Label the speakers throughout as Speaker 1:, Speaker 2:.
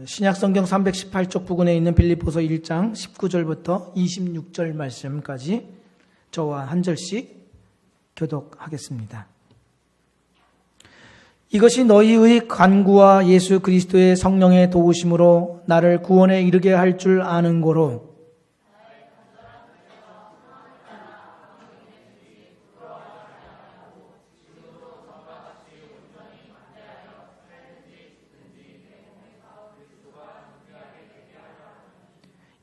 Speaker 1: 신약성경 318쪽 부근에 있는 빌립보서 1장 19절부터 26절 말씀까지 저와 한 절씩 교독하겠습니다. 이것이 너희의 간구와 예수 그리스도의 성령의 도우심으로 나를 구원에 이르게 할 줄 아는 고로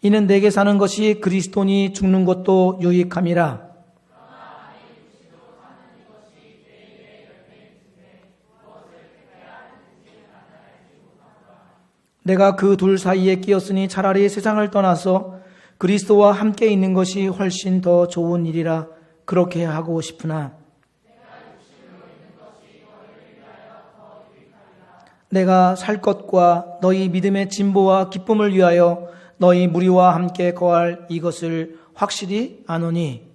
Speaker 1: 이는 내게 사는 것이 그리스도니 죽는 것도 유익함이라. 내가 그 둘 사이에 끼었으니 차라리 세상을 떠나서 그리스도와 함께 있는 것이 훨씬 더 좋은 일이라 그렇게 하고 싶으나 내가 살 것과 너희 믿음의 진보와 기쁨을 위하여 너희 무리와 함께 거할 이것을 확실히 아노니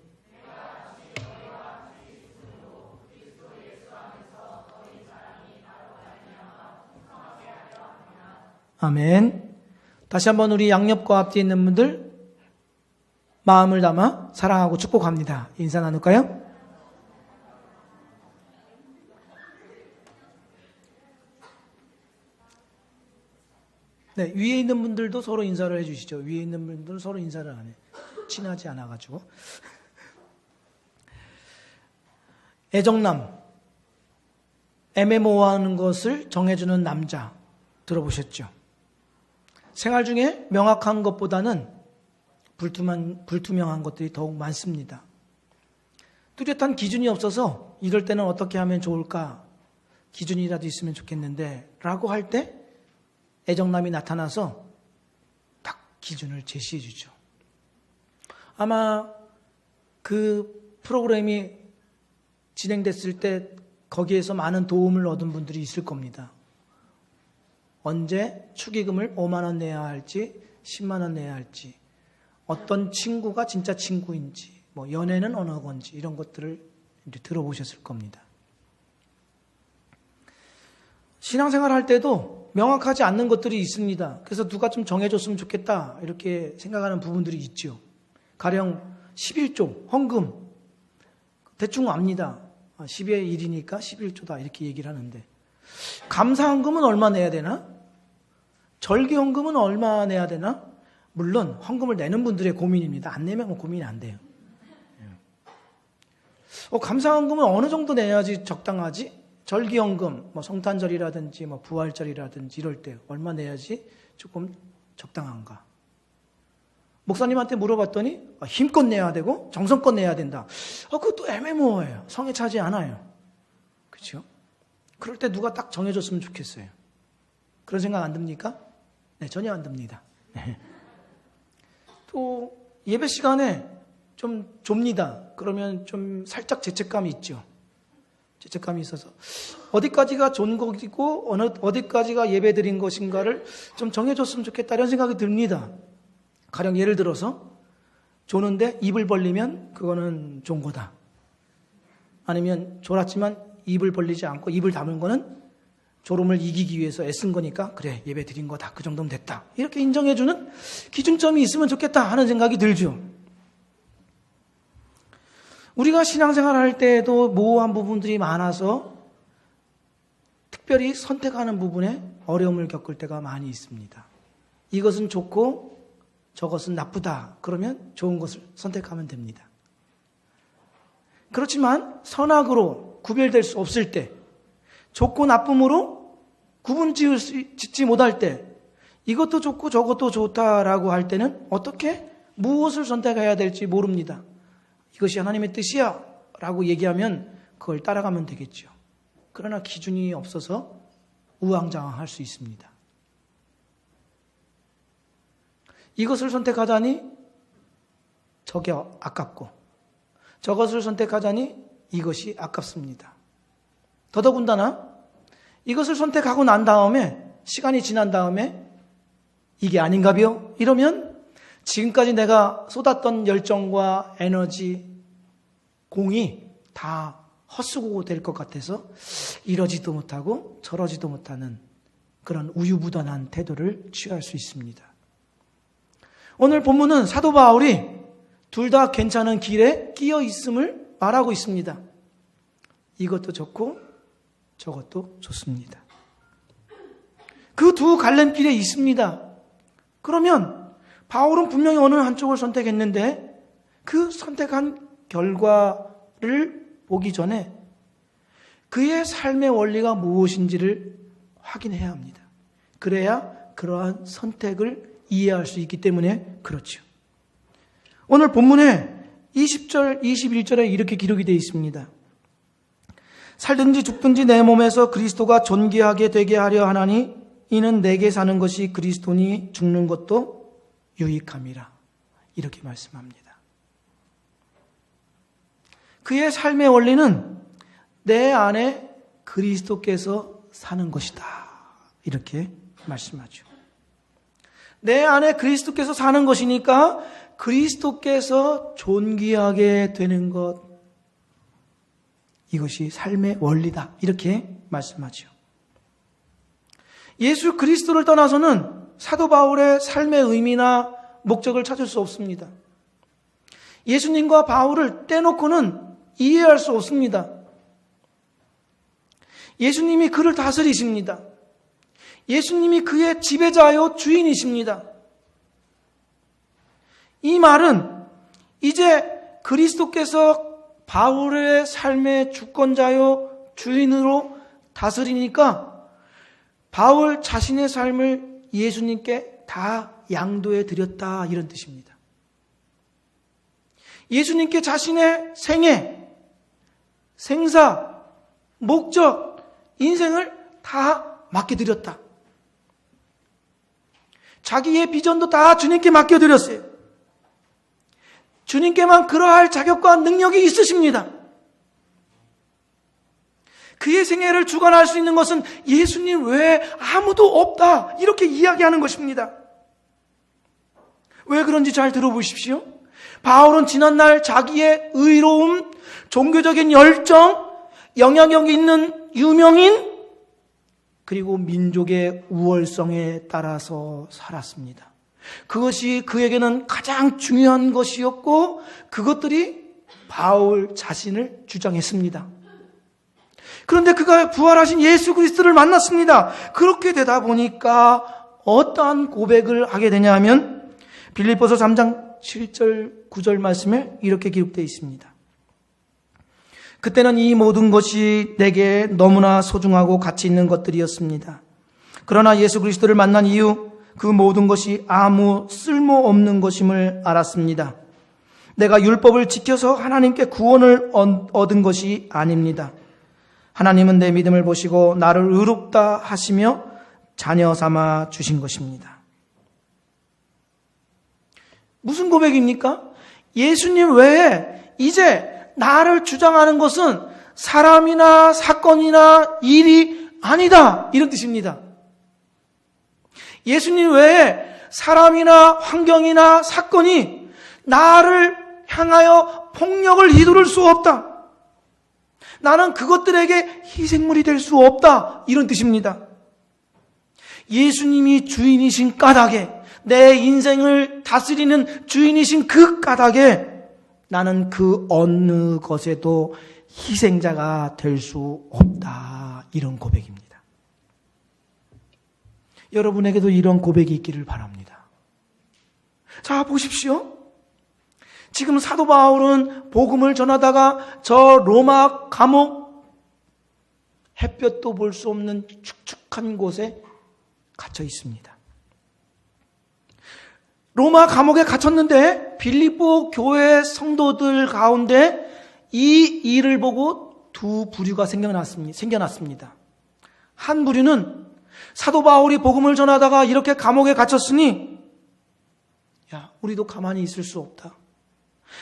Speaker 1: 아멘. 다시 한번 우리 양옆과 앞뒤에 있는 분들 마음을 담아 사랑하고 축복합니다. 인사 나눌까요? 네, 위에 있는 분들도 서로 인사를 해주시죠. 위에 있는 분들은 서로 인사를 안 해. 친하지 않아가지고. 애정남, 애매모호하는 것을 정해주는 남자 들어보셨죠? 생활 중에 명확한 것보다는 불투명한 것들이 더욱 많습니다. 뚜렷한 기준이 없어서 이럴 때는 어떻게 하면 좋을까? 기준이라도 있으면 좋겠는데 라고 할 때 애정남이 나타나서 딱 기준을 제시해 주죠. 아마 그 프로그램이 진행됐을 때 거기에서 많은 도움을 얻은 분들이 있을 겁니다. 언제 축의금을 5만 원 내야 할지 10만 원 내야 할지 어떤 친구가 진짜 친구인지 뭐 연애는 어느 건지 이런 것들을 이제 들어보셨을 겁니다. 신앙생활 할 때도 명확하지 않는 것들이 있습니다. 그래서 누가 좀 정해줬으면 좋겠다 이렇게 생각하는 부분들이 있죠. 가령 11조 헌금 대충 압니다. 10의 1이니까 11조다 이렇게 얘기를 하는데 감사헌금은 얼마 내야 되나? 절기헌금은 얼마 내야 되나? 물론 헌금을 내는 분들의 고민입니다. 안 내면 고민이 안 돼요. 감사헌금은 어느 정도 내야지 적당하지? 절기헌금, 뭐 성탄절이라든지 뭐 부활절이라든지 이럴 때 얼마 내야지 조금 적당한가? 목사님한테 물어봤더니 힘껏 내야 되고 정성껏 내야 된다. 그것도 애매모호해요. 성에 차지 않아요. 그렇죠? 그럴 때 누가 딱 정해줬으면 좋겠어요. 그런 생각 안 듭니까? 네, 전혀 안 듭니다. 네. 또 예배 시간에 좀 좁니다. 그러면 좀 살짝 죄책감이 있죠. 죄책감이 있어서 어디까지가 존곡이고 어디까지가 예배 드린 것인가를 좀 정해줬으면 좋겠다 이런 생각이 듭니다. 가령 예를 들어서 조는데 입을 벌리면 그거는 좋은 거다. 아니면 졸았지만 입을 벌리지 않고 입을 다문 거는 졸음을 이기기 위해서 애쓴 거니까 그래 예배 드린 거다. 그 정도면 됐다. 이렇게 인정해주는 기준점이 있으면 좋겠다 하는 생각이 들죠. 우리가 신앙생활 할 때에도 모호한 부분들이 많아서 특별히 선택하는 부분에 어려움을 겪을 때가 많이 있습니다. 이것은 좋고 저것은 나쁘다. 그러면 좋은 것을 선택하면 됩니다. 그렇지만 선악으로 구별될 수 없을 때, 좋고 나쁨으로 구분 짓지 못할 때, 이것도 좋고 저것도 좋다라고 할 때는 어떻게 무엇을 선택해야 될지 모릅니다. 이것이 하나님의 뜻이야 라고 얘기하면 그걸 따라가면 되겠죠. 그러나 기준이 없어서 우왕좌왕할 수 있습니다. 이것을 선택하자니 저게 아깝고 저것을 선택하자니 이것이 아깝습니다. 더더군다나 이것을 선택하고 난 다음에 시간이 지난 다음에 이게 아닌가벼? 이러면 지금까지 내가 쏟았던 열정과 에너지, 공이 다 헛수고 될 것 같아서 이러지도 못하고 저러지도 못하는 그런 우유부단한 태도를 취할 수 있습니다. 오늘 본문은 사도 바울이 둘 다 괜찮은 길에 끼어 있음을 말하고 있습니다. 이것도 좋고 저것도 좋습니다. 그 두 갈림길에 있습니다. 그러면 바울은 분명히 어느 한쪽을 선택했는데 그 선택한 결과를 보기 전에 그의 삶의 원리가 무엇인지를 확인해야 합니다. 그래야 그러한 선택을 이해할 수 있기 때문에 그렇죠. 오늘 본문에 20절, 21절에 이렇게 기록이 되어 있습니다. 살든지 죽든지 내 몸에서 그리스도가 존귀하게 되게 하려 하나니 이는 내게 사는 것이 그리스도니 죽는 것도 유익함이라. 이렇게 말씀합니다. 그의 삶의 원리는 내 안에 그리스도께서 사는 것이다. 이렇게 말씀하죠. 내 안에 그리스도께서 사는 것이니까 그리스도께서 존귀하게 되는 것, 이것이 삶의 원리다. 이렇게 말씀하죠. 예수 그리스도를 떠나서는 사도 바울의 삶의 의미나 목적을 찾을 수 없습니다. 예수님과 바울을 떼놓고는 이해할 수 없습니다. 예수님이 그를 다스리십니다. 예수님이 그의 지배자요 주인이십니다. 이 말은 이제 그리스도께서 바울의 삶의 주권자요 주인으로 다스리니까 바울 자신의 삶을 예수님께 다 양도해 드렸다, 이런 뜻입니다. 예수님께 자신의 생애, 생사, 목적, 인생을 다 맡겨드렸다. 자기의 비전도 다 주님께 맡겨드렸어요. 주님께만 그러할 자격과 능력이 있으십니다. 그의 생애를 주관할 수 있는 것은 예수님 외에 아무도 없다, 이렇게 이야기하는 것입니다. 왜 그런지 잘 들어보십시오. 바울은 지난날 자기의 의로움, 종교적인 열정, 영향력 있는 유명인, 그리고 민족의 우월성에 따라서 살았습니다. 그것이 그에게는 가장 중요한 것이었고 그것들이 바울 자신을 주장했습니다. 그런데 그가 부활하신 예수 그리스도를 만났습니다. 그렇게 되다 보니까 어떠한 고백을 하게 되냐 하면 빌립보서 3장 7절 9절 말씀에 이렇게 기록되어 있습니다. 그때는 이 모든 것이 내게 너무나 소중하고 가치 있는 것들이었습니다. 그러나 예수 그리스도를 만난 이후 그 모든 것이 아무 쓸모없는 것임을 알았습니다. 내가 율법을 지켜서 하나님께 구원을 얻은 것이 아닙니다. 하나님은 내 믿음을 보시고 나를 의롭다 하시며 자녀 삼아 주신 것입니다. 무슨 고백입니까? 예수님 외에 이제 나를 주장하는 것은 사람이나 사건이나 일이 아니다, 이런 뜻입니다. 예수님 외에 사람이나 환경이나 사건이 나를 향하여 폭력을 휘두를 수 없다. 나는 그것들에게 희생물이 될 수 없다, 이런 뜻입니다. 예수님이 주인이신 까닭에, 내 인생을 다스리는 주인이신 그 까닭에 나는 그 어느 것에도 희생자가 될 수 없다, 이런 고백입니다. 여러분에게도 이런 고백이 있기를 바랍니다. 자, 보십시오. 지금 사도 바울은 복음을 전하다가 저 로마 감옥, 햇볕도 볼 수 없는 축축한 곳에 갇혀 있습니다. 로마 감옥에 갇혔는데 빌립보 교회 성도들 가운데 이 일을 보고 두 부류가 생겨났습니다. 한 부류는 사도 바울이 복음을 전하다가 이렇게 감옥에 갇혔으니 야, 우리도 가만히 있을 수 없다.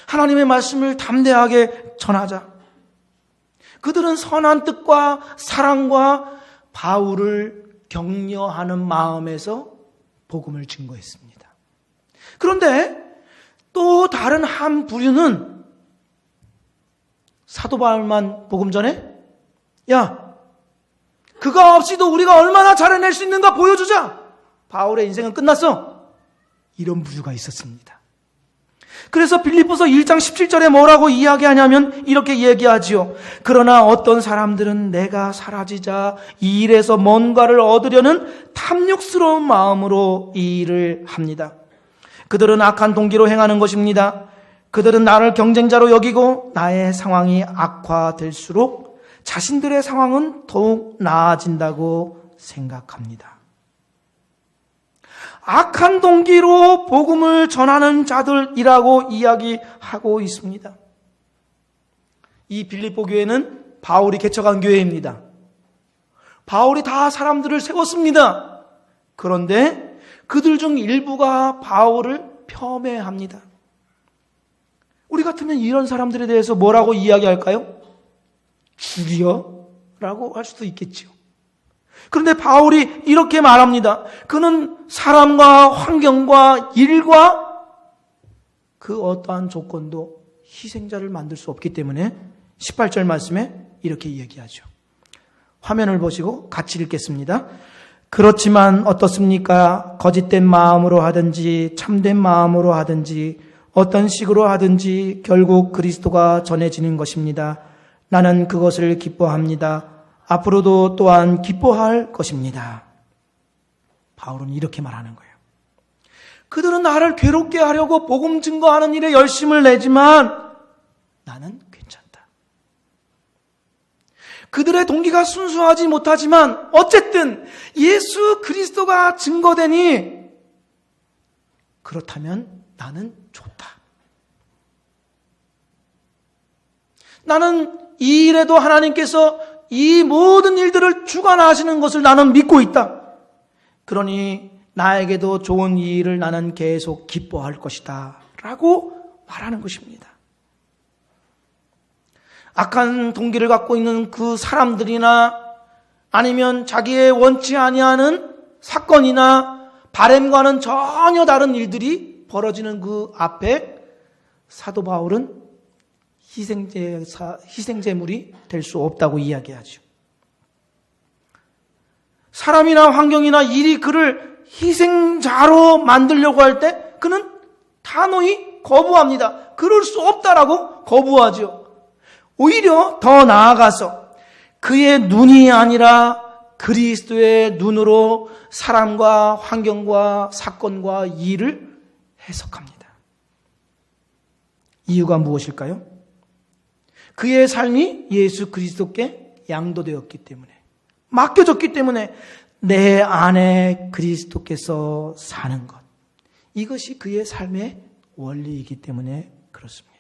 Speaker 1: 하나님의 말씀을 담대하게 전하자. 그들은 선한 뜻과 사랑과 바울을 격려하는 마음에서 복음을 증거했습니다. 그런데 또 다른 한 부류는 사도 바울만 복음 전해? 야, 그가 없이도 우리가 얼마나 잘해낼 수 있는가 보여주자. 바울의 인생은 끝났어. 이런 부류가 있었습니다. 그래서 빌립보서 1장 17절에 뭐라고 이야기하냐면 이렇게 얘기하지요. 그러나 어떤 사람들은 내가 사라지자 이 일에서 뭔가를 얻으려는 탐욕스러운 마음으로 이 일을 합니다. 그들은 악한 동기로 행하는 것입니다. 그들은 나를 경쟁자로 여기고 나의 상황이 악화될수록 자신들의 상황은 더욱 나아진다고 생각합니다. 악한 동기로 복음을 전하는 자들이라고 이야기하고 있습니다. 이 빌립보 교회는 바울이 개척한 교회입니다. 바울이 다 사람들을 세웠습니다. 그런데 그들 중 일부가 바울을 폄훼합니다. 우리 같으면 이런 사람들에 대해서 뭐라고 이야기할까요? 죽여? 라고 할 수도 있겠죠. 그런데 바울이 이렇게 말합니다. 그는 사람과 환경과 일과 그 어떠한 조건도 희생자를 만들 수 없기 때문에 18절 말씀에 이렇게 얘기하죠. 화면을 보시고 같이 읽겠습니다. 그렇지만 어떻습니까? 거짓된 마음으로 하든지 참된 마음으로 하든지 어떤 식으로 하든지 결국 그리스도가 전해지는 것입니다. 나는 그것을 기뻐합니다. 앞으로도 또한 기뻐할 것입니다. 바울은 이렇게 말하는 거예요. 그들은 나를 괴롭게 하려고 복음 증거하는 일에 열심을 내지만 나는 괜찮다. 그들의 동기가 순수하지 못하지만 어쨌든 예수 그리스도가 증거되니 그렇다면 나는 좋다. 나는 이 일에도 하나님께서 이 모든 일들을 주관하시는 것을 나는 믿고 있다. 그러니 나에게도 좋은 이 일을 나는 계속 기뻐할 것이다. 라고 말하는 것입니다. 악한 동기를 갖고 있는 그 사람들이나 아니면 자기의 원치 아니하는 사건이나 바램과는 전혀 다른 일들이 벌어지는 그 앞에 사도 바울은 희생제물이 될 수 없다고 이야기하죠. 사람이나 환경이나 일이 그를 희생자로 만들려고 할 때 그는 단호히 거부합니다. 그럴 수 없다라고 거부하죠. 오히려 더 나아가서 그의 눈이 아니라 그리스도의 눈으로 사람과 환경과 사건과 일을 해석합니다. 이유가 무엇일까요? 그의 삶이 예수 그리스도께 양도되었기 때문에, 맡겨졌기 때문에 내 안에 그리스도께서 사는 것, 이것이 그의 삶의 원리이기 때문에 그렇습니다.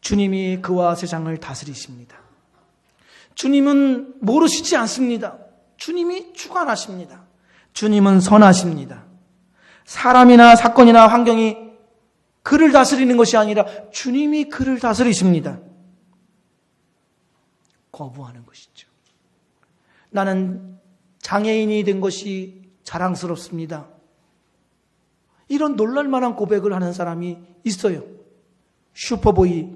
Speaker 1: 주님이 그와 세상을 다스리십니다. 주님은 모르시지 않습니다. 주님이 주관하십니다. 주님은 선하십니다. 사람이나 사건이나 환경이 그를 다스리는 것이 아니라 주님이 그를 다스리십니다. 거부하는 것이죠. 나는 장애인이 된 것이 자랑스럽습니다. 이런 놀랄만한 고백을 하는 사람이 있어요. 슈퍼보이,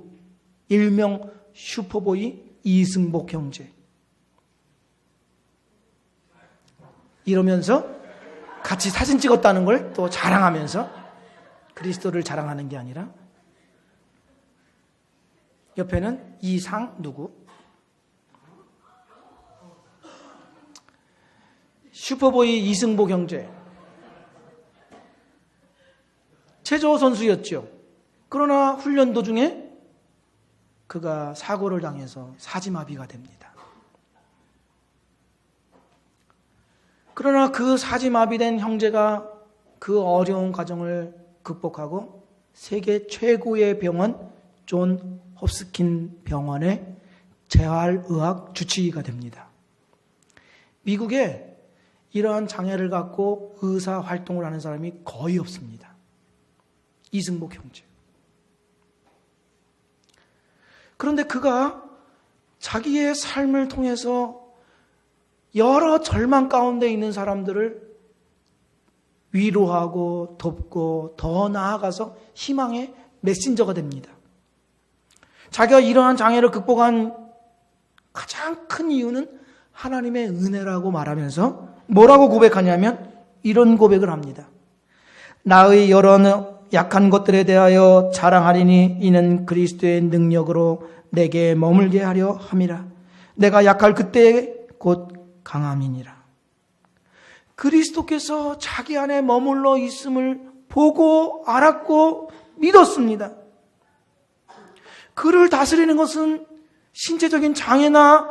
Speaker 1: 일명 슈퍼보이 이승복 형제. 이러면서 같이 사진 찍었다는 걸 또 자랑하면서 그리스도를 자랑하는 게 아니라 옆에는 이상 누구? 슈퍼보이 이승복 형제. 체조 선수였죠. 그러나 훈련 도중에 그가 사고를 당해서 사지마비가 됩니다. 그러나 그 사지마비된 형제가 그 어려운 과정을 극복하고 세계 최고의 병원 존 홉스킨 병원의 재활의학 주치의가 됩니다. 미국에 이러한 장애를 갖고 의사 활동을 하는 사람이 거의 없습니다. 이승복 형제. 그런데 그가 자기의 삶을 통해서 여러 절망 가운데 있는 사람들을 위로하고 돕고 더 나아가서 희망의 메신저가 됩니다. 자기가 이러한 장애를 극복한 가장 큰 이유는 하나님의 은혜라고 말하면서 뭐라고 고백하냐면 이런 고백을 합니다. 나의 여러 약한 것들에 대하여 자랑하리니 이는 그리스도의 능력으로 내게 머물게 하려 함이라. 내가 약할 그때에 곧 강함이니라. 그리스도께서 자기 안에 머물러 있음을 보고 알았고 믿었습니다. 그를 다스리는 것은 신체적인 장애나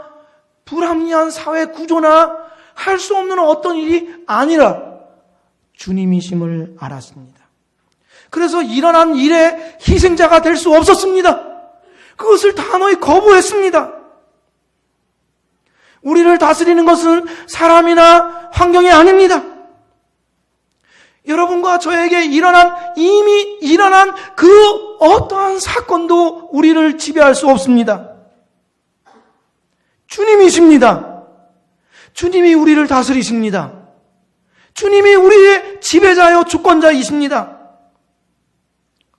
Speaker 1: 불합리한 사회 구조나 할 수 없는 어떤 일이 아니라 주님이심을 알았습니다. 그래서 일어난 일에 희생자가 될 수 없었습니다. 그것을 단호히 거부했습니다. 우리를 다스리는 것은 사람이나 환경이 아닙니다. 여러분과 저에게 이미 일어난 그 어떠한 사건도 우리를 지배할 수 없습니다. 주님이십니다. 주님이 우리를 다스리십니다. 주님이 우리의 지배자요 주권자이십니다.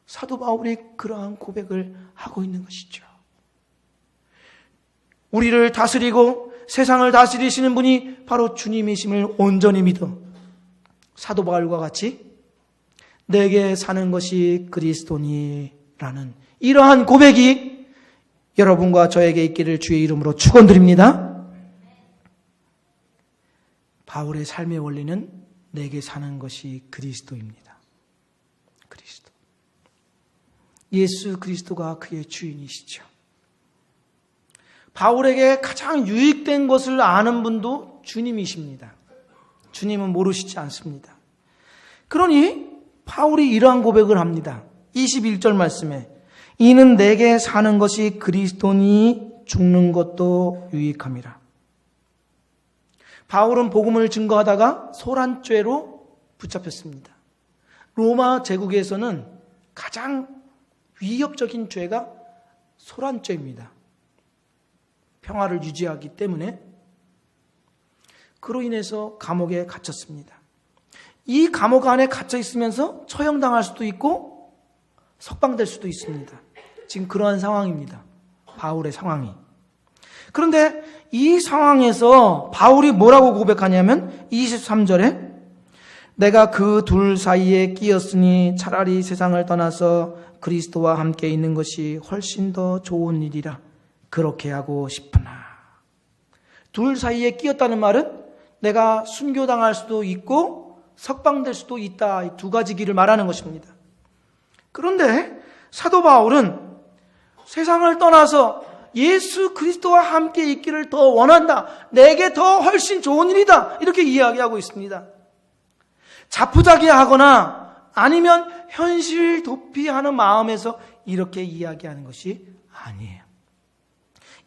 Speaker 1: 사도 바울이 그러한 고백을 하고 있는 것이죠. 우리를 다스리고 세상을 다스리시는 분이 바로 주님이심을 온전히 믿어 사도 바울과 같이 내게 사는 것이 그리스도니라는 이러한 고백이 여러분과 저에게 있기를 주의 이름으로 축원드립니다. 바울의 삶의 원리는 내게 사는 것이 그리스도입니다. 그리스도. 예수 그리스도가 그의 주인이시죠. 바울에게 가장 유익된 것을 아는 분도 주님이십니다. 주님은 모르시지 않습니다. 그러니 바울이 이러한 고백을 합니다. 21절 말씀에 이는 내게 사는 것이 그리스도니 죽는 것도 유익함이라. 바울은 복음을 증거하다가 소란죄로 붙잡혔습니다. 로마 제국에서는 가장 위협적인 죄가 소란죄입니다. 평화를 유지하기 때문에 그로 인해서 감옥에 갇혔습니다. 이 감옥 안에 갇혀 있으면서 처형당할 수도 있고 석방될 수도 있습니다. 지금 그러한 상황입니다. 바울의 상황이. 그런데 이 상황에서 바울이 뭐라고 고백하냐면 23절에 내가 그 둘 사이에 끼었으니 차라리 세상을 떠나서 그리스도와 함께 있는 것이 훨씬 더 좋은 일이라 그렇게 하고 싶으나. 둘 사이에 끼었다는 말은 내가 순교당할 수도 있고 석방될 수도 있다. 이 두 가지 길을 말하는 것입니다. 그런데 사도 바울은 세상을 떠나서 예수 그리스도와 함께 있기를 더 원한다. 내게 더 훨씬 좋은 일이다. 이렇게 이야기하고 있습니다. 자포자기하거나 아니면 현실 도피하는 마음에서 이렇게 이야기하는 것이 아니에요.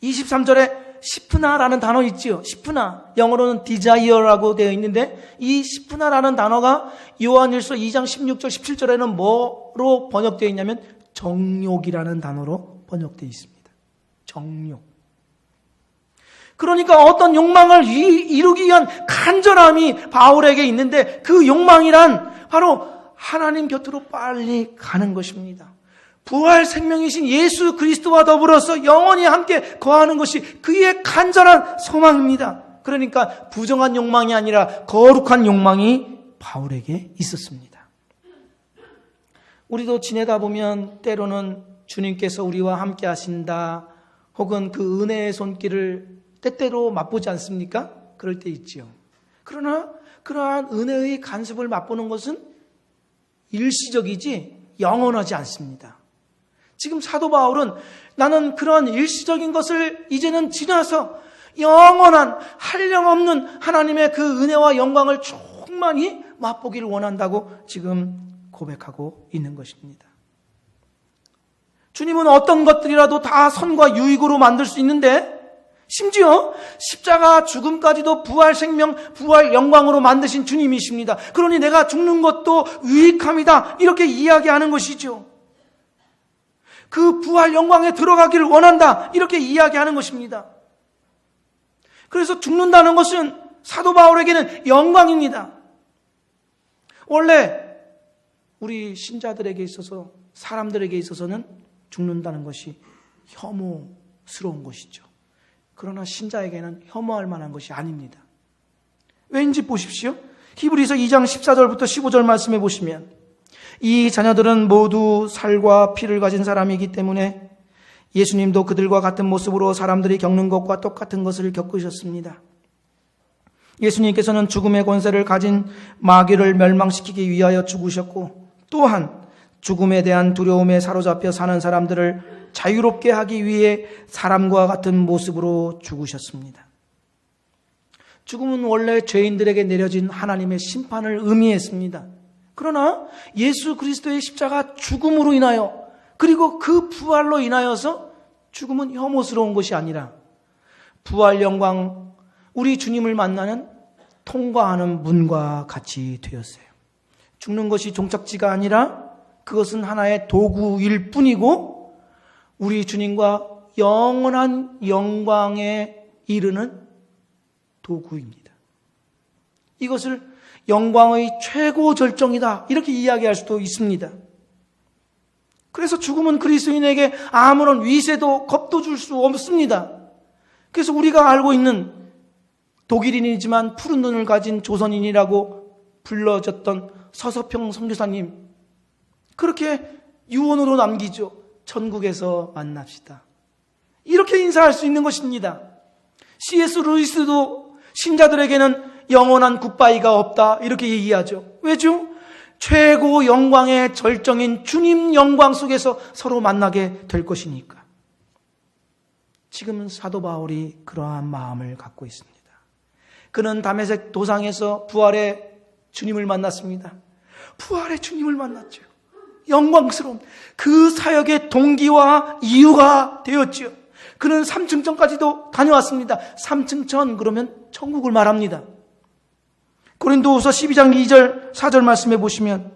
Speaker 1: 23절에 시프나라는 단어 있지요. 시프나. 영어로는 desire라고 되어 있는데 이 시프나라는 단어가 요한일서 2장 16절 17절에는 뭐로 번역되어 있냐면 정욕이라는 단어로 번역되어 있습니다. 정욕. 그러니까 어떤 욕망을 이루기 위한 간절함이 바울에게 있는데 그 욕망이란 바로 하나님 곁으로 빨리 가는 것입니다. 부활 생명이신 예수 그리스도와 더불어서 영원히 함께 거하는 것이 그의 간절한 소망입니다. 그러니까 부정한 욕망이 아니라 거룩한 욕망이 바울에게 있었습니다. 우리도 지내다 보면 때로는 주님께서 우리와 함께 하신다 혹은 그 은혜의 손길을 때때로 맛보지 않습니까? 그럴 때 있지요. 그러나 그러한 은혜의 간섭을 맛보는 것은 일시적이지 영원하지 않습니다. 지금 사도 바울은 나는 그런 일시적인 것을 이제는 지나서 영원한 한량없는 하나님의 그 은혜와 영광을 충만히 맛보기를 원한다고 지금 고백하고 있는 것입니다. 주님은 어떤 것들이라도 다 선과 유익으로 만들 수 있는데 심지어 십자가 죽음까지도 부활 생명, 부활 영광으로 만드신 주님이십니다. 그러니 내가 죽는 것도 유익함이다. 이렇게 이야기하는 것이죠. 그 부활 영광에 들어가기를 원한다. 이렇게 이야기하는 것입니다. 그래서 죽는다는 것은 사도 바울에게는 영광입니다. 원래 우리 신자들에게 있어서 사람들에게 있어서는 죽는다는 것이 혐오스러운 것이죠. 그러나 신자에게는 혐오할 만한 것이 아닙니다. 왠지 보십시오. 히브리서 2장 14절부터 15절 말씀해 보시면 이 자녀들은 모두 살과 피를 가진 사람이기 때문에 예수님도 그들과 같은 모습으로 사람들이 겪는 것과 똑같은 것을 겪으셨습니다. 예수님께서는 죽음의 권세를 가진 마귀를 멸망시키기 위하여 죽으셨고 또한 죽음에 대한 두려움에 사로잡혀 사는 사람들을 자유롭게 하기 위해 사람과 같은 모습으로 죽으셨습니다. 죽음은 원래 죄인들에게 내려진 하나님의 심판을 의미했습니다. 그러나 예수 그리스도의 십자가 죽음으로 인하여 그리고 그 부활로 인하여서 죽음은 혐오스러운 것이 아니라 부활 영광, 우리 주님을 만나는 통과하는 문과 같이 되었어요. 죽는 것이 종착지가 아니라 그것은 하나의 도구일 뿐이고 우리 주님과 영원한 영광에 이르는 도구입니다. 이것을 영광의 최고 절정이다 이렇게 이야기할 수도 있습니다. 그래서 죽음은 그리스도인에게 아무런 위세도 겁도 줄 수 없습니다. 그래서 우리가 알고 있는 독일인이지만 푸른 눈을 가진 조선인이라고 불러졌던 서서평 선교사님, 그렇게 유언으로 남기죠. 천국에서 만납시다. 이렇게 인사할 수 있는 것입니다. C.S. 루이스도 신자들에게는 영원한 굿바이가 없다 이렇게 얘기하죠. 왜죠? 최고 영광의 절정인 주님 영광 속에서 서로 만나게 될 것이니까. 지금은 사도 바울이 그러한 마음을 갖고 있습니다. 그는 다메섹 도상에서 부활의 주님을 만났습니다. 부활의 주님을 만났죠. 영광스러운 그 사역의 동기와 이유가 되었죠. 그는 삼층천까지도 다녀왔습니다. 삼층천 그러면 천국을 말합니다. 고린도후서 12장 2절 4절 말씀해 보시면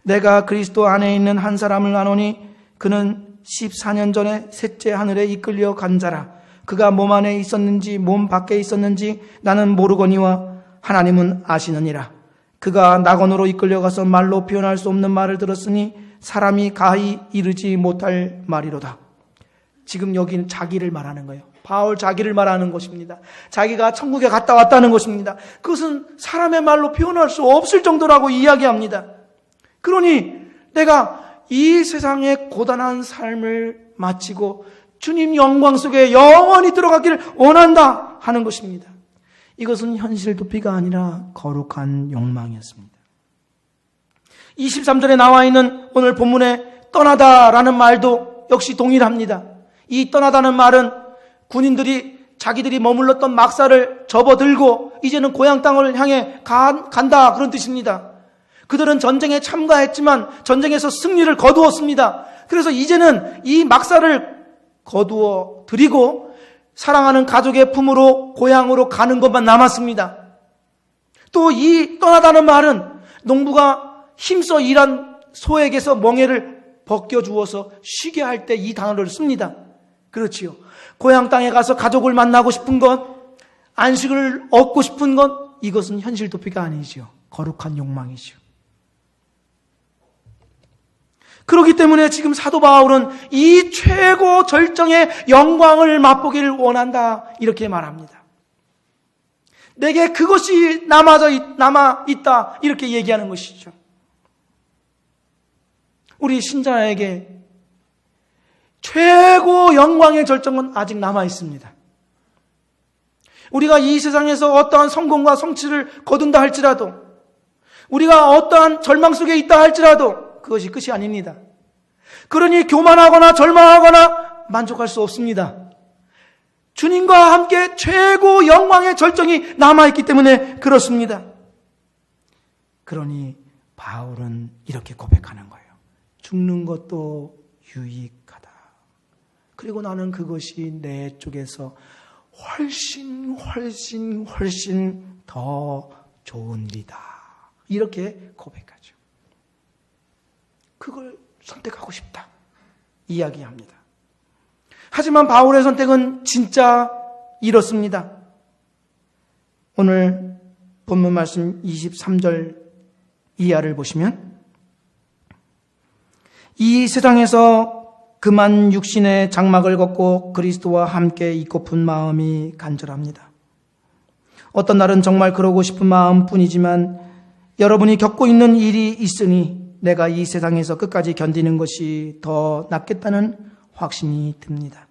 Speaker 1: 내가 그리스도 안에 있는 한 사람을 아노니 그는 14년 전에 셋째 하늘에 이끌려 간 자라. 그가 몸 안에 있었는지 몸 밖에 있었는지 나는 모르거니와 하나님은 아시느니라. 그가 낙원으로 이끌려가서 말로 표현할 수 없는 말을 들었으니 사람이 가히 이르지 못할 말이로다. 지금 여기는 자기를 말하는 거예요. 바울 자기를 말하는 것입니다. 자기가 천국에 갔다 왔다는 것입니다. 그것은 사람의 말로 표현할 수 없을 정도라고 이야기합니다. 그러니 내가 이 세상의 고단한 삶을 마치고 주님 영광 속에 영원히 들어가기를 원한다 하는 것입니다. 이것은 현실 도피가 아니라 거룩한 욕망이었습니다. 23절에 나와 있는 오늘 본문에 떠나다라는 말도 역시 동일합니다. 이 떠나다는 말은 군인들이 자기들이 머물렀던 막사를 접어들고 이제는 고향 땅을 향해 간다 그런 뜻입니다. 그들은 전쟁에 참가했지만 전쟁에서 승리를 거두었습니다. 그래서 이제는 이 막사를 거두어 드리고 사랑하는 가족의 품으로 고향으로 가는 것만 남았습니다. 또 이 떠나다는 말은 농부가 힘써 일한 소에게서 멍에를 벗겨주어서 쉬게 할 때 이 단어를 씁니다. 그렇지요. 고향 땅에 가서 가족을 만나고 싶은 것, 안식을 얻고 싶은 것, 이것은 현실 도피가 아니죠. 거룩한 욕망이죠. 그렇기 때문에 지금 사도 바울은 이 최고 절정의 영광을 맛보기를 원한다 이렇게 말합니다. 내게 그것이 남아있다 이렇게 얘기하는 것이죠. 우리 신자에게 최고 영광의 절정은 아직 남아있습니다. 우리가 이 세상에서 어떠한 성공과 성취를 거둔다 할지라도, 우리가 어떠한 절망 속에 있다 할지라도 그것이 끝이 아닙니다. 그러니 교만하거나 절망하거나 만족할 수 없습니다. 주님과 함께 최고 영광의 절정이 남아있기 때문에 그렇습니다. 그러니 바울은 이렇게 고백하는 거예요. 죽는 것도 유익하다. 그리고 나는 그것이 내 쪽에서 훨씬 더 좋은 일이다. 이렇게 고백하죠. 그걸 선택하고 싶다. 이야기합니다. 하지만 바울의 선택은 진짜 이렇습니다. 오늘 본문 말씀 23절 이하를 보시면 이 세상에서 그만 육신의 장막을 걷고 그리스도와 함께 있고픈 마음이 간절합니다. 어떤 날은 정말 그러고 싶은 마음뿐이지만 여러분이 겪고 있는 일이 있으니 내가 이 세상에서 끝까지 견디는 것이 더 낫겠다는 확신이 듭니다.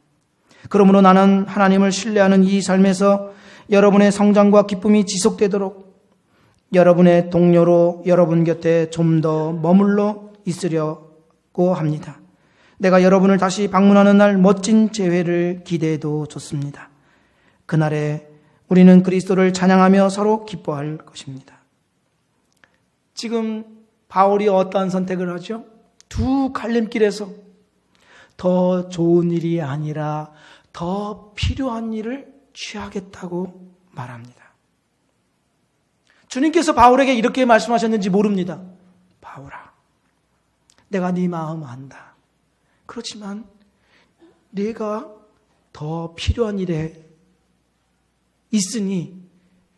Speaker 1: 그러므로 나는 하나님을 신뢰하는 이 삶에서 여러분의 성장과 기쁨이 지속되도록 여러분의 동료로 여러분 곁에 좀 더 머물러 있으려고 합니다. 내가 여러분을 다시 방문하는 날 멋진 재회를 기대해도 좋습니다. 그날에 우리는 그리스도를 찬양하며 서로 기뻐할 것입니다. 지금 바울이 어떠한 선택을 하죠? 두 갈림길에서 더 좋은 일이 아니라 더 필요한 일을 취하겠다고 말합니다. 주님께서 바울에게 이렇게 말씀하셨는지 모릅니다. 바울아, 내가 네 마음 안다. 그렇지만 네가 더 필요한 일에 있으니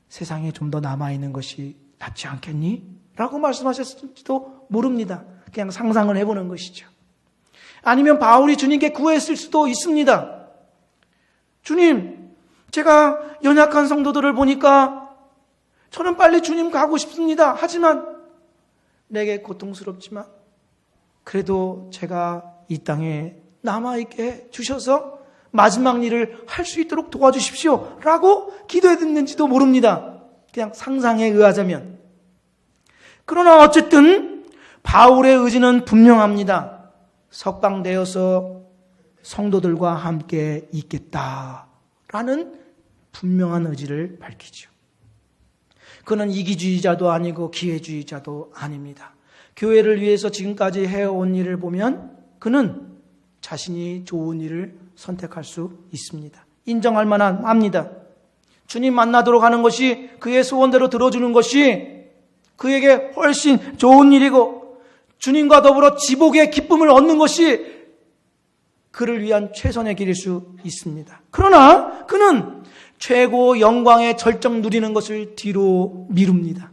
Speaker 1: 세상에 좀 더 남아있는 것이 낫지 않겠니? 라고 말씀하셨을지도 모릅니다. 그냥 상상을 해보는 것이죠. 아니면 바울이 주님께 구했을 수도 있습니다. 주님, 제가 연약한 성도들을 보니까 저는 빨리 주님 가고 싶습니다. 하지만 내게 고통스럽지만 그래도 제가 이 땅에 남아있게 해 주셔서 마지막 일을 할 수 있도록 도와주십시오. 라고 기도했는지도 모릅니다. 그냥 상상에 의하자면. 그러나 어쨌든 바울의 의지는 분명합니다. 석방되어서 성도들과 함께 있겠다라는 분명한 의지를 밝히죠. 그는 이기주의자도 아니고 기회주의자도 아닙니다. 교회를 위해서 지금까지 해온 일을 보면 그는 자신이 좋은 일을 선택할 수 있습니다. 인정할 만합니다. 주님 만나도록 하는 것이 그의 소원대로 들어주는 것이 그에게 훨씬 좋은 일이고 주님과 더불어 지복의 기쁨을 얻는 것이 그를 위한 최선의 길일 수 있습니다. 그러나 그는 최고 영광의 절정 누리는 것을 뒤로 미룹니다.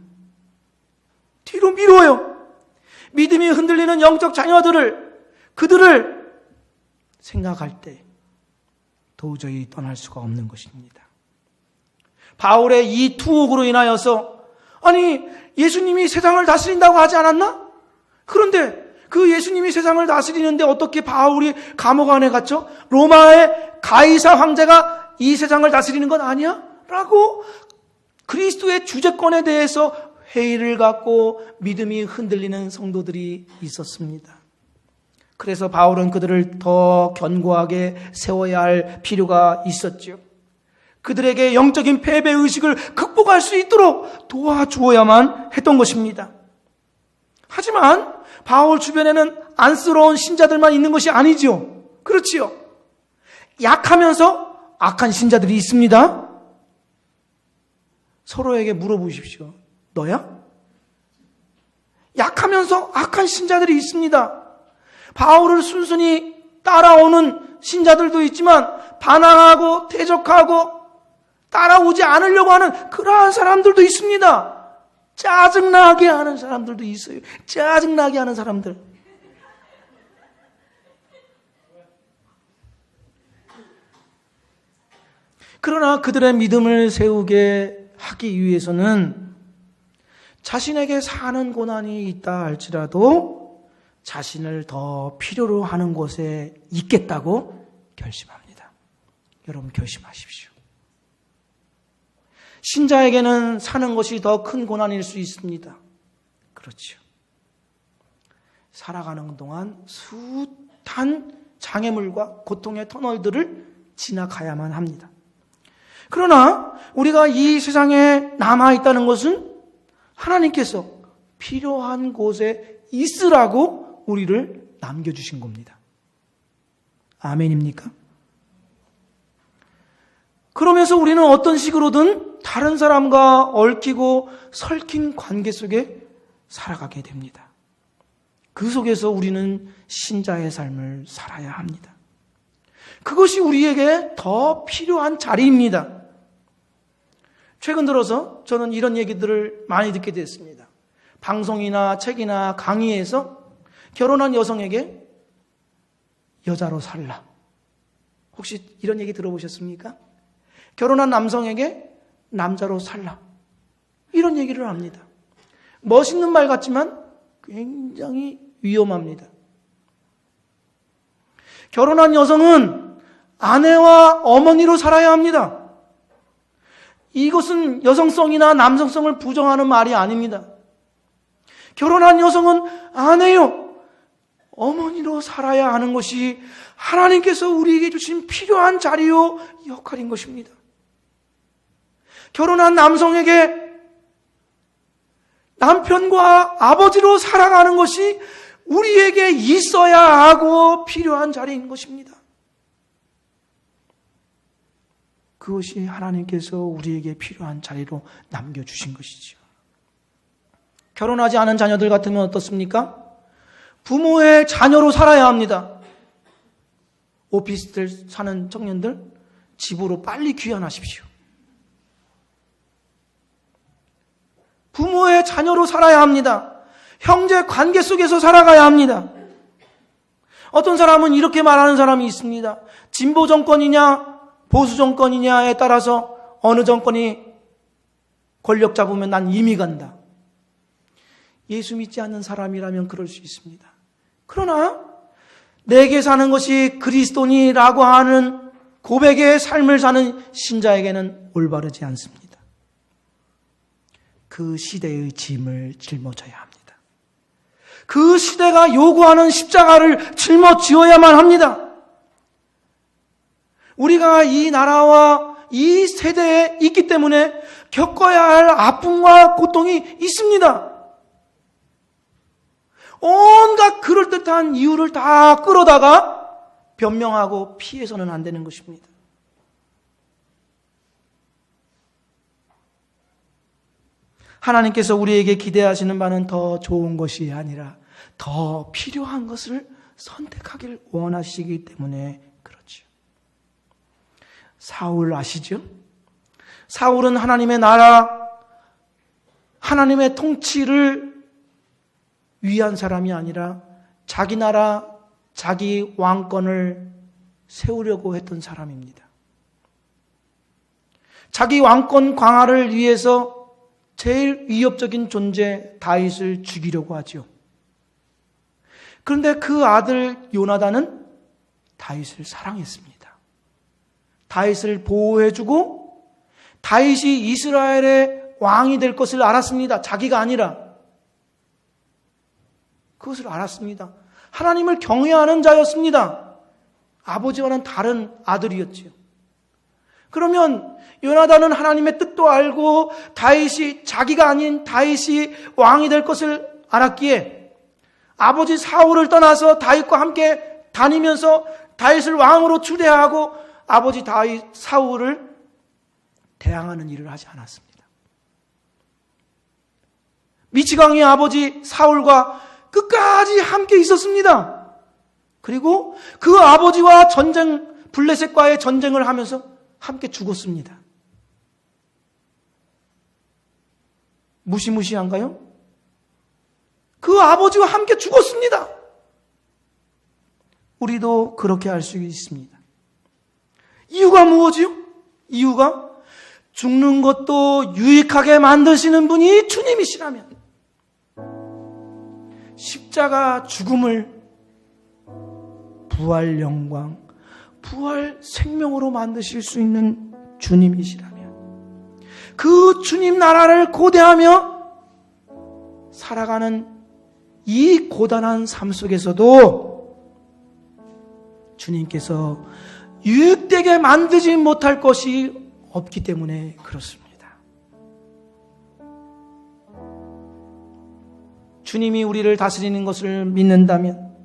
Speaker 1: 뒤로 미뤄요. 믿음이 흔들리는 영적 그들을 생각할 때 도저히 떠날 수가 없는 것입니다. 바울의 이 투옥으로 인하여서 아니 예수님이 세상을 다스린다고 하지 않았나? 그런데 그 예수님이 세상을 다스리는데 어떻게 바울이 감옥 안에 갇혀? 로마의 가이사 황제가 이 세상을 다스리는 건 아니야? 라고 그리스도의 주재권에 대해서 회의를 갖고 믿음이 흔들리는 성도들이 있었습니다. 그래서 바울은 그들을 더 견고하게 세워야 할 필요가 있었죠. 그들에게 영적인 패배의식을 극복할 수 있도록 도와주어야만 했던 것입니다. 하지만 바울 주변에는 안쓰러운 신자들만 있는 것이 아니죠. 그렇지요. 약하면서 악한 신자들이 있습니다. 서로에게 물어보십시오. 너야? 약하면서 악한 신자들이 있습니다. 바울을 순순히 따라오는 신자들도 있지만 반항하고 대적하고 따라오지 않으려고 하는 그러한 사람들도 있습니다. 짜증나게 하는 사람들도 있어요. 짜증나게 하는 사람들. 그러나 그들의 믿음을 세우게 하기 위해서는 자신에게 사는 고난이 있다 할지라도 자신을 더 필요로 하는 곳에 있겠다고 결심합니다. 여러분 결심하십시오. 신자에게는 사는 것이 더 큰 고난일 수 있습니다. 그렇죠. 살아가는 동안 숱한 장애물과 고통의 터널들을 지나가야만 합니다. 그러나 우리가 이 세상에 남아있다는 것은 하나님께서 필요한 곳에 있으라고 우리를 남겨주신 겁니다. 아멘입니까? 그러면서 우리는 어떤 식으로든 다른 사람과 얽히고 설킨 관계 속에 살아가게 됩니다. 그 속에서 우리는 신자의 삶을 살아야 합니다. 그것이 우리에게 더 필요한 자리입니다. 최근 들어서 저는 이런 얘기들을 많이 듣게 됐습니다. 방송이나 책이나 강의에서 결혼한 여성에게 여자로 살라. 혹시 이런 얘기 들어보셨습니까? 결혼한 남성에게 남자로 살라. 이런 얘기를 합니다. 멋있는 말 같지만 굉장히 위험합니다. 결혼한 여성은 아내와 어머니로 살아야 합니다. 이것은 여성성이나 남성성을 부정하는 말이 아닙니다. 결혼한 여성은 아내요, 어머니로 살아야 하는 것이 하나님께서 우리에게 주신 필요한 자리요, 역할인 것입니다. 결혼한 남성에게 남편과 아버지로 살아가는 것이 우리에게 있어야 하고 필요한 자리인 것입니다. 그것이 하나님께서 우리에게 필요한 자리로 남겨주신 것이죠. 결혼하지 않은 자녀들 같으면 어떻습니까? 부모의 자녀로 살아야 합니다. 오피스텔 사는 청년들, 집으로 빨리 귀환하십시오. 부모의 자녀로 살아야 합니다. 형제 관계 속에서 살아가야 합니다. 어떤 사람은 이렇게 말하는 사람이 있습니다. 진보 정권이냐 보수 정권이냐에 따라서 어느 정권이 권력 잡으면 난 이미 간다. 예수 믿지 않는 사람이라면 그럴 수 있습니다. 그러나 내게 사는 것이 그리스도니라고 하는 고백의 삶을 사는 신자에게는 올바르지 않습니다. 그 시대의 짐을 짊어져야 합니다. 그 시대가 요구하는 십자가를 짊어지어야만 합니다. 우리가 이 나라와 이 세대에 있기 때문에 겪어야 할 아픔과 고통이 있습니다. 온갖 그럴듯한 이유를 다 끌어다가 변명하고 피해서는 안 되는 것입니다. 하나님께서 우리에게 기대하시는 바는 더 좋은 것이 아니라 더 필요한 것을 선택하길 원하시기 때문에 그렇죠. 사울 아시죠? 사울은 하나님의 나라, 하나님의 통치를 위한 사람이 아니라 자기 나라, 자기 왕권을 세우려고 했던 사람입니다. 자기 왕권 강화를 위해서 제일 위협적인 존재 다윗을 죽이려고 하죠. 그런데 그 아들 요나단은 다윗을 사랑했습니다. 다윗을 보호해주고 다윗이 이스라엘의 왕이 될 것을 알았습니다. 자기가 아니라. 그것을 알았습니다. 하나님을 경외하는 자였습니다. 아버지와는 다른 아들이었지요. 그러면 요나단은 하나님의 뜻도 알고 다윗이 자기가 아닌 다윗이 왕이 될 것을 알았기에 아버지 사울을 떠나서 다윗과 함께 다니면서 다윗을 왕으로 추대하고 아버지 다윗 사울을 대항하는 일을 하지 않았습니다. 미치광이의 아버지 사울과 끝까지 함께 있었습니다. 그리고 그 아버지와 블레셋과의 전쟁을 하면서 함께 죽었습니다. 무시무시한가요? 그 아버지와 함께 죽었습니다. 우리도 그렇게 할 수 있습니다. 이유가 무엇이요? 이유가 죽는 것도 유익하게 만드시는 분이 주님이시라면 십자가 죽음을 부활 영광, 부활 생명으로 만드실 수 있는 주님이시라면 그 주님 나라를 고대하며 살아가는 이 고단한 삶 속에서도 주님께서 유익되게 만들지 못할 것이 없기 때문에 그렇습니다. 주님이 우리를 다스리는 것을 믿는다면,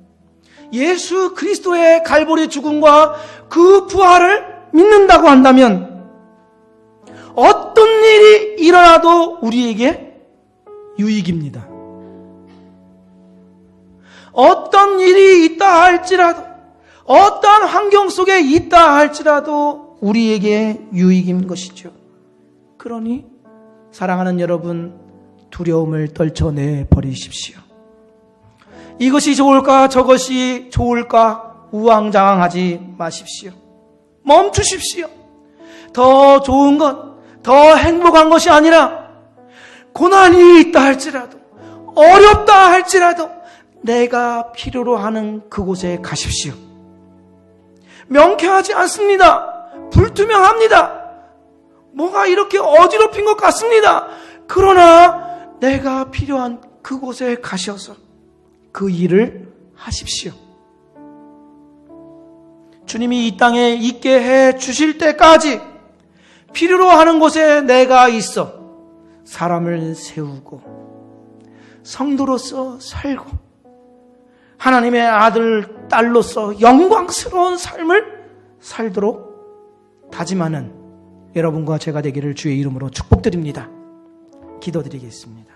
Speaker 1: 예수 그리스도의 갈보리 죽음과 그 부활을 믿는다고 한다면 어떤 일이 일어나도 우리에게 유익입니다. 어떤 일이 있다 할지라도, 어떤 환경 속에 있다 할지라도 우리에게 유익인 것이죠. 그러니 사랑하는 여러분, 두려움을 떨쳐내 버리십시오. 이것이 좋을까 저것이 좋을까 우왕좌왕하지 마십시오. 멈추십시오. 더 좋은 것, 더 행복한 것이 아니라 고난이 있다 할지라도, 어렵다 할지라도 내가 필요로 하는 그곳에 가십시오. 명쾌하지 않습니다. 불투명합니다. 뭐가 이렇게 어지럽힌 것 같습니다. 그러나 내가 필요한 그곳에 가셔서 그 일을 하십시오. 주님이 이 땅에 있게 해 주실 때까지 필요로 하는 곳에 내가 있어 사람을 세우고 성도로서 살고 하나님의 아들, 딸로서 영광스러운 삶을 살도록 다짐하는 여러분과 제가 되기를 주의 이름으로 축복드립니다. 기도드리겠습니다.